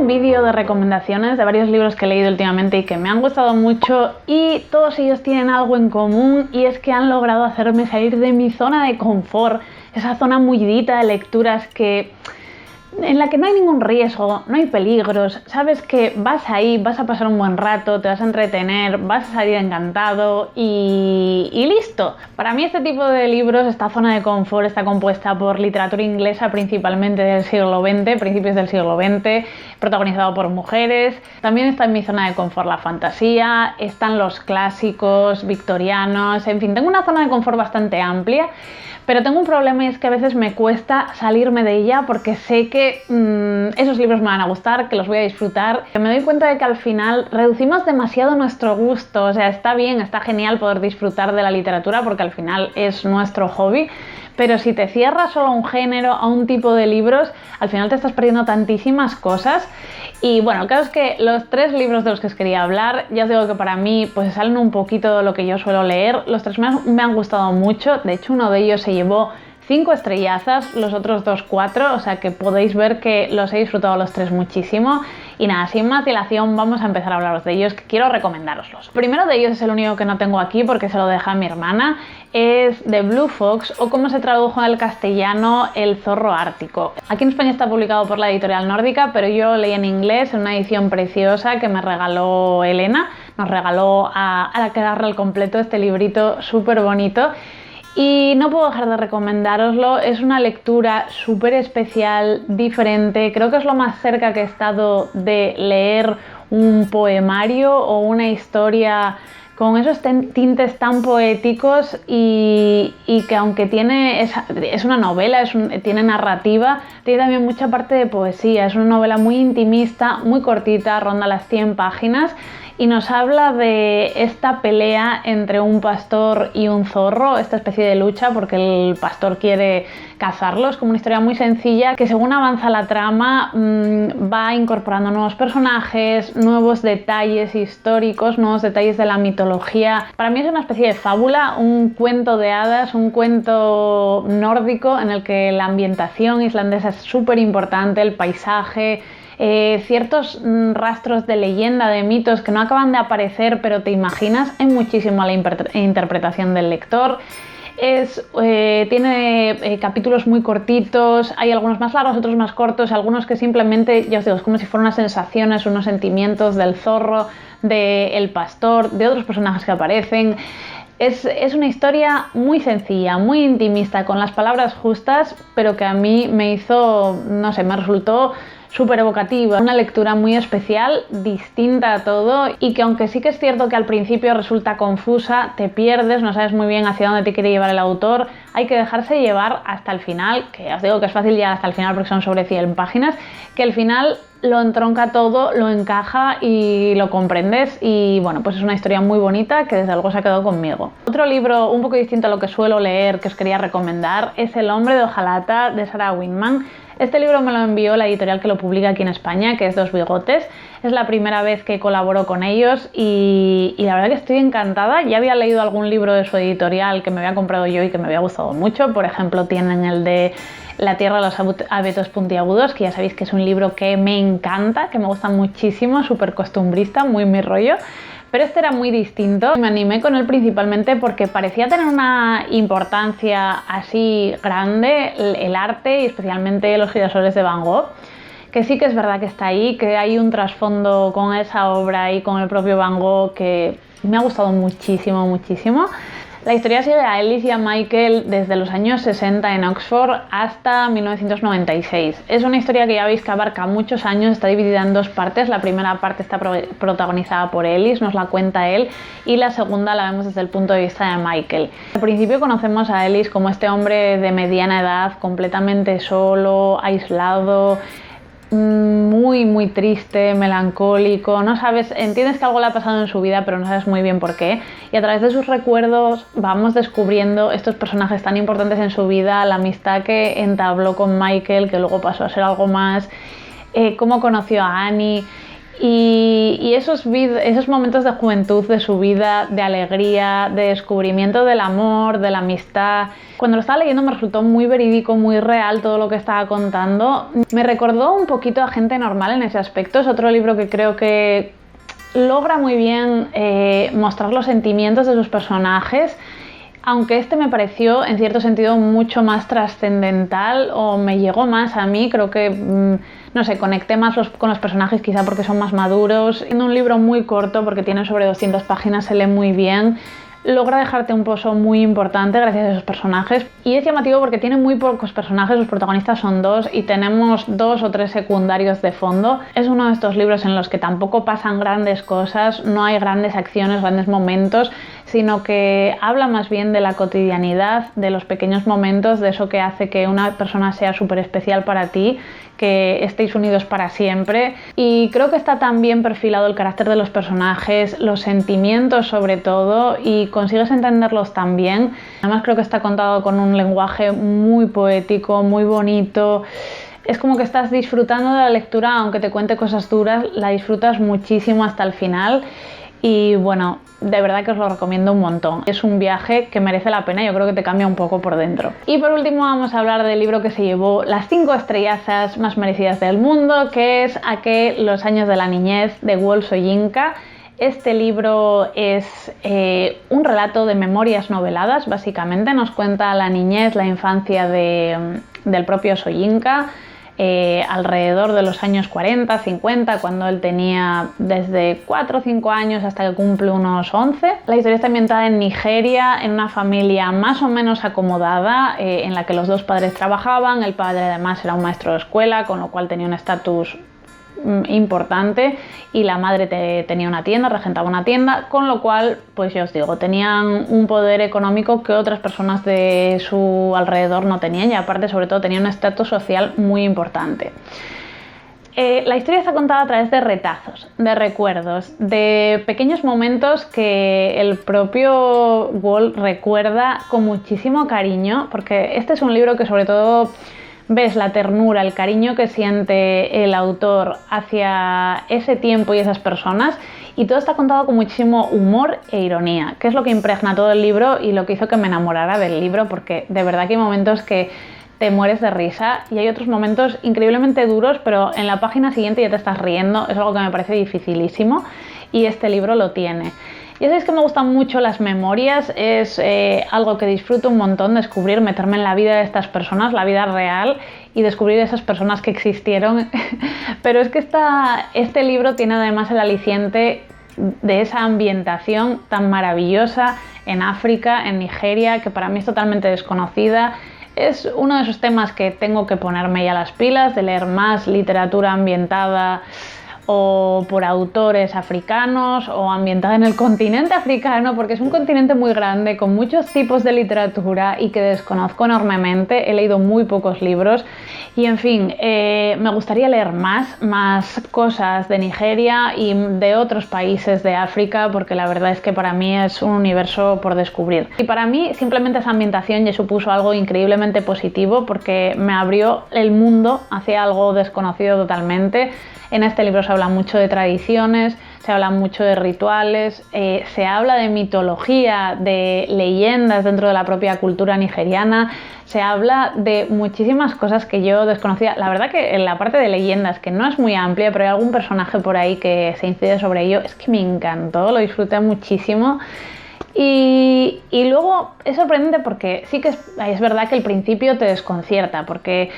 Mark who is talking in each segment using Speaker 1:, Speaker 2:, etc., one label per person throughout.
Speaker 1: un vídeo de recomendaciones de varios libros que he leído últimamente y que me han gustado mucho, y todos ellos tienen algo en común, y es que han logrado hacerme salir de mi zona de confort, esa zona mullidita de lecturas en la que no hay ningún riesgo, no hay peligros, sabes que vas ahí, vas a pasar un buen rato, te vas a entretener, vas a salir encantado y listo. Para mí este tipo de libros, esta zona de confort, está compuesta por literatura inglesa principalmente del siglo XX, principios del siglo XX, protagonizado por mujeres. También está en mi zona de confort la fantasía, están los clásicos victorianos, en fin, tengo una zona de confort bastante amplia. Pero tengo un problema, y es que a veces me cuesta salirme de ella porque sé que esos libros me van a gustar, que los voy a disfrutar. Me doy cuenta de que al final reducimos demasiado nuestro gusto. O sea, está bien, está genial poder disfrutar de la literatura porque al final es nuestro hobby. Pero si te cierras solo a un género, a un tipo de libros, al final te estás perdiendo tantísimas cosas. Y bueno, el caso es que los 3 libros de los que os quería hablar, ya os digo que para mí pues salen un poquito de lo que yo suelo leer. Los 3 me han gustado mucho, de hecho uno de ellos se llevó 5 estrellazas, los otros 2 4, o sea que podéis ver que los he disfrutado los 3 muchísimo. Y nada, sin más dilación, vamos a empezar a hablaros de ellos, que quiero recomendároslos. El primero de ellos es el único que no tengo aquí porque se lo deja mi hermana, es The Blue Fox, o como se tradujo al castellano, El zorro ártico. Aquí en España está publicado por la editorial nórdica, pero yo lo leí en inglés en una edición preciosa que me regaló Elena, nos regaló a la quedarle al completo este librito súper bonito. Y no puedo dejar de recomendároslo, es una lectura súper especial, diferente, creo que es lo más cerca que he estado de leer un poemario o una historia con esos tintes tan poéticos y que aunque es una novela, tiene narrativa, tiene también mucha parte de poesía, es una novela muy intimista, muy cortita, ronda las 100 páginas. Y nos habla de esta pelea entre un pastor y un zorro, esta especie de lucha porque el pastor quiere cazarlo. Es como una historia muy sencilla que según avanza la trama va incorporando nuevos personajes, nuevos detalles históricos, nuevos detalles de la mitología. Para mí es una especie de fábula, un cuento de hadas, un cuento nórdico en el que la ambientación islandesa es súper importante, el paisaje, ciertos rastros de leyenda, de mitos que no acaban de aparecer pero te imaginas. Hay muchísimo a la interpretación del lector. Tiene capítulos muy cortitos, hay algunos más largos, otros más cortos, algunos que simplemente, ya os digo, es como si fueran unas sensaciones, unos sentimientos del zorro, del pastor, de otros personajes que aparecen. Es una historia muy sencilla, muy intimista, con las palabras justas, pero que a mí me hizo, no sé, me resultó súper evocativa, una lectura muy especial, distinta a todo, y que aunque sí que es cierto que al principio resulta confusa, te pierdes, no sabes muy bien hacia dónde te quiere llevar el autor, hay que dejarse llevar hasta el final, que os digo que es fácil llegar hasta el final porque son sobre 100 páginas, que el final lo entronca todo, lo encaja y lo comprendes, y bueno, pues es una historia muy bonita que desde luego se ha quedado conmigo. Otro libro un poco distinto a lo que suelo leer que os quería recomendar es El hombre de hojalata de Sarah Winman. Este libro me lo envió la editorial que lo publica aquí en España, que es Dos Bigotes. Es la primera vez que colaboro con ellos y la verdad que estoy encantada. Ya había leído algún libro de su editorial que me había comprado yo y que me había gustado mucho. Por ejemplo, tienen el de La tierra de los abetos puntiagudos, que ya sabéis que es un libro que me encanta, que me gusta muchísimo, súper costumbrista, muy mi rollo. Pero este era muy distinto. Me animé con él principalmente porque parecía tener una importancia así grande, el arte y especialmente los girasoles de Van Gogh, que sí que es verdad que está ahí, que hay un trasfondo con esa obra y con el propio Van Gogh que me ha gustado muchísimo, muchísimo. La historia sigue a Elise y a Michael desde los años 60 en Oxford hasta 1996. Es una historia que ya veis que abarca muchos años, está dividida en 2 partes. La primera parte está protagonizada por Elise, nos la cuenta él, y la segunda la vemos desde el punto de vista de Michael. Al principio conocemos a Elise como este hombre de mediana edad, completamente solo, aislado, muy triste, melancólico, no sabes, entiendes que algo le ha pasado en su vida pero no sabes muy bien por qué, y a través de sus recuerdos vamos descubriendo estos personajes tan importantes en su vida, la amistad que entabló con Michael, que luego pasó a ser algo más, cómo conoció a Annie. Y esos momentos de juventud de su vida, de alegría, de descubrimiento del amor, de la amistad. Cuando lo estaba leyendo me resultó muy verídico, muy real todo lo que estaba contando. Me recordó un poquito a Gente Normal en ese aspecto. Es otro libro que creo que logra muy bien mostrar los sentimientos de sus personajes, aunque este me pareció en cierto sentido mucho más trascendental, o me llegó más a mí. Creo que, no sé, conecté más con los personajes quizá porque son más maduros. Siendo un libro muy corto, porque tiene sobre 200 páginas, se lee muy bien. Logra dejarte un pozo muy importante gracias a esos personajes, y es llamativo porque tiene muy pocos personajes, los protagonistas son 2 y tenemos 2 o 3 secundarios de fondo. Es uno de estos libros en los que tampoco pasan grandes cosas, no hay grandes acciones, grandes momentos, sino que habla más bien de la cotidianidad, de los pequeños momentos, de eso que hace que una persona sea súper especial para ti, que estéis unidos para siempre. Y creo que está tan bien perfilado el carácter de los personajes, los sentimientos sobre todo, y consigues entenderlos tan bien. Además creo que está contado con un lenguaje muy poético, muy bonito. Es como que estás disfrutando de la lectura, aunque te cuente cosas duras, la disfrutas muchísimo hasta el final. Y bueno, de verdad que os lo recomiendo un montón. Es un viaje que merece la pena, yo creo que te cambia un poco por dentro. Y por último vamos a hablar del libro que se llevó las 5 estrellazas más merecidas del mundo, que es Los años de la niñez, de Wole Soyinka. Este libro es un relato de memorias noveladas, básicamente. Nos cuenta la niñez, la infancia del propio Soyinka, alrededor de los años 40, 50, cuando él tenía desde 4 o 5 años hasta que cumple unos 11. La historia está ambientada en Nigeria, en una familia más o menos acomodada, en la que los 2 padres trabajaban. El padre además era un maestro de escuela, con lo cual tenía un estatus importante, y la madre tenía una tienda, regentaba una tienda, con lo cual, pues ya os digo, tenían un poder económico que otras personas de su alrededor no tenían, y aparte sobre todo tenían un estatus social muy importante. La historia está contada a través de retazos, de recuerdos, de pequeños momentos que el propio Wole recuerda con muchísimo cariño, porque este es un libro que sobre todo ves la ternura, el cariño que siente el autor hacia ese tiempo y esas personas, y todo está contado con muchísimo humor e ironía, que es lo que impregna todo el libro y lo que hizo que me enamorara del libro, porque de verdad que hay momentos que te mueres de risa y hay otros momentos increíblemente duros, pero en la página siguiente ya te estás riendo. Es algo que me parece dificilísimo y este libro lo tiene. Ya sabéis que me gustan mucho las memorias, es algo que disfruto un montón, descubrir, meterme en la vida de estas personas, la vida real, y descubrir esas personas que existieron. Pero es que este libro tiene además el aliciente de esa ambientación tan maravillosa en África, en Nigeria, que para mí es totalmente desconocida. Es uno de esos temas que tengo que ponerme ya las pilas, de leer más literatura ambientada o por autores africanos o ambientada en el continente africano, porque es un continente muy grande con muchos tipos de literatura y que desconozco enormemente. He leído muy pocos libros y, en fin, me gustaría leer más cosas de Nigeria y de otros países de África, porque la verdad es que para mí es un universo por descubrir. Y para mí simplemente esa ambientación ya supuso algo increíblemente positivo, porque me abrió el mundo hacia algo desconocido totalmente. En este libro se habla mucho de tradiciones, se habla mucho de rituales, se habla de mitología, de leyendas dentro de la propia cultura nigeriana, se habla de muchísimas cosas que yo desconocía. La verdad que en la parte de leyendas, que no es muy amplia, pero hay algún personaje por ahí que se incide sobre ello, es que me encantó, lo disfruté muchísimo. Y luego es sorprendente porque sí que es verdad que el principio te desconcierta, porque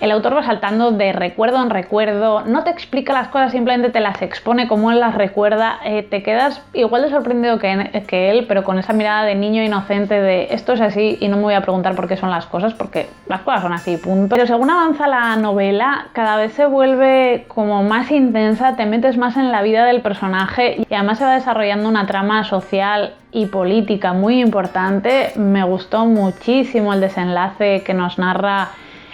Speaker 1: el autor va saltando de recuerdo en recuerdo, no te explica las cosas, simplemente te las expone como él las recuerda. Te quedas igual de sorprendido que él, pero con esa mirada de niño inocente de esto es así y no me voy a preguntar por qué son las cosas, porque las cosas son así, punto. Pero según avanza la novela, cada vez se vuelve como más intensa, te metes más en la vida del personaje y además se va desarrollando una trama social y política muy importante. Me gustó muchísimo el desenlace que nos narra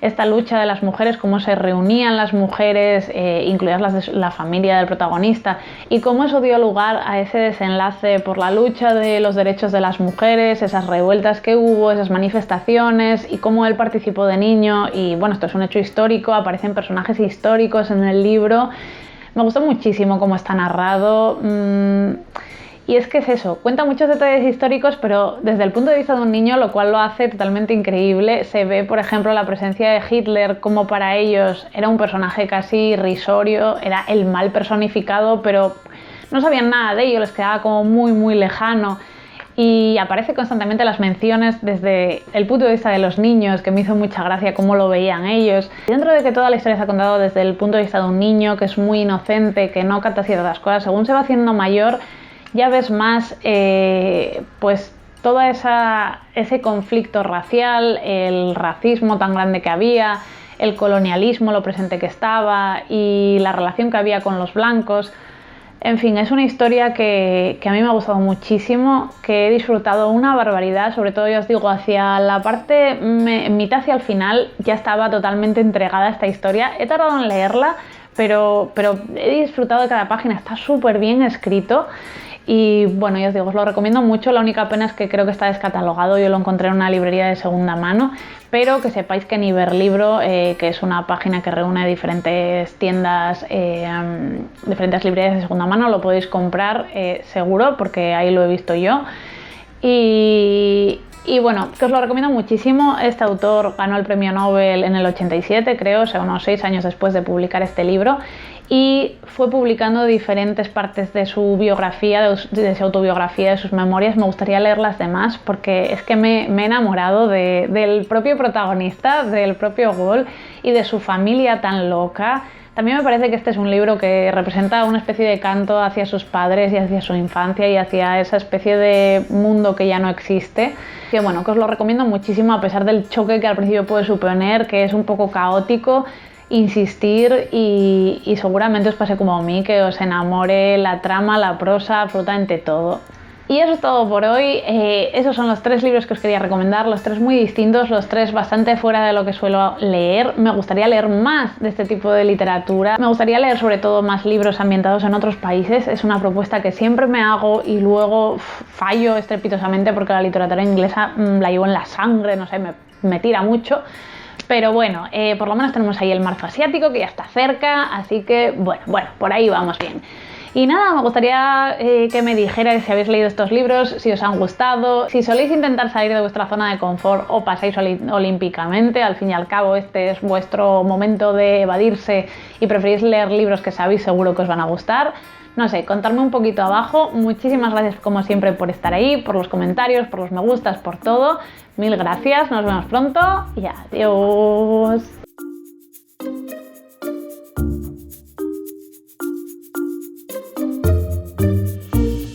Speaker 1: esta lucha de las mujeres, cómo se reunían las mujeres, incluidas las de la familia del protagonista, y cómo eso dio lugar a ese desenlace por la lucha de los derechos de las mujeres, esas revueltas que hubo, esas manifestaciones, y cómo él participó de niño. Y bueno, esto es un hecho histórico, aparecen personajes históricos en el libro. Me gustó muchísimo cómo está narrado. Y es que es eso, cuenta muchos detalles históricos, pero desde el punto de vista de un niño, lo cual lo hace totalmente increíble. Se ve, por ejemplo, la presencia de Hitler, como para ellos era un personaje casi irrisorio, era el mal personificado, pero no sabían nada de ello, les quedaba como muy lejano. Y aparece constantemente las menciones desde el punto de vista de los niños, que me hizo mucha gracia cómo lo veían ellos. Y dentro de que toda la historia se ha contado desde el punto de vista de un niño, que es muy inocente, que no capta ciertas cosas, según se va haciendo mayor, ya ves más pues todo ese conflicto racial, el racismo tan grande que había, el colonialismo, lo presente que estaba y la relación que había con los blancos. En fin, es una historia que a mí me ha gustado muchísimo, que he disfrutado una barbaridad, sobre todo ya os digo, hacia la parte mitad hacia el final ya estaba totalmente entregada a esta historia. He tardado en leerla, pero he disfrutado de cada página, está súper bien escrito. Y bueno, ya os digo, os lo recomiendo mucho. La única pena es que creo que está descatalogado. Yo lo encontré en una librería de segunda mano, pero que sepáis que en Iberlibro, que es una página que reúne diferentes tiendas, diferentes librerías de segunda mano, lo podéis comprar seguro, porque ahí lo he visto yo. Y bueno, que os lo recomiendo muchísimo. Este autor ganó el premio Nobel en el 87, creo, o sea, unos 6 años después de publicar este libro, y fue publicando diferentes partes de su biografía, de su autobiografía, de sus memorias. Me gustaría leer las demás porque es que me he enamorado del propio protagonista, del propio Gol y de su familia tan loca. También me parece que este es un libro que representa una especie de canto hacia sus padres y hacia su infancia y hacia esa especie de mundo que ya no existe. Que bueno, que os lo recomiendo muchísimo, a pesar del choque que al principio puede suponer, que es un poco caótico. Insistir y seguramente os pase como a mí, que os enamore la trama, la prosa, absolutamente todo. Y eso es todo por hoy. Esos son los 3 libros que os quería recomendar, los 3 muy distintos, los 3 bastante fuera de lo que suelo leer. Me gustaría leer más de este tipo de literatura. Me gustaría leer sobre todo más libros ambientados en otros países. Es una propuesta que siempre me hago y luego fallo estrepitosamente porque la literatura inglesa la llevo en la sangre, no sé, me tira mucho. Pero bueno, por lo menos tenemos ahí el marzo asiático, que ya está cerca, así que bueno, por ahí vamos bien. Y nada, me gustaría que me dijerais si habéis leído estos libros, si os han gustado, si soléis intentar salir de vuestra zona de confort o pasáis olímpicamente. Al fin y al cabo, este es vuestro momento de evadirse y preferís leer libros que sabéis seguro que os van a gustar. No sé, contadme un poquito abajo. Muchísimas gracias como siempre por estar ahí, por los comentarios, por los me gustas, por todo. Mil gracias, nos vemos pronto y adiós.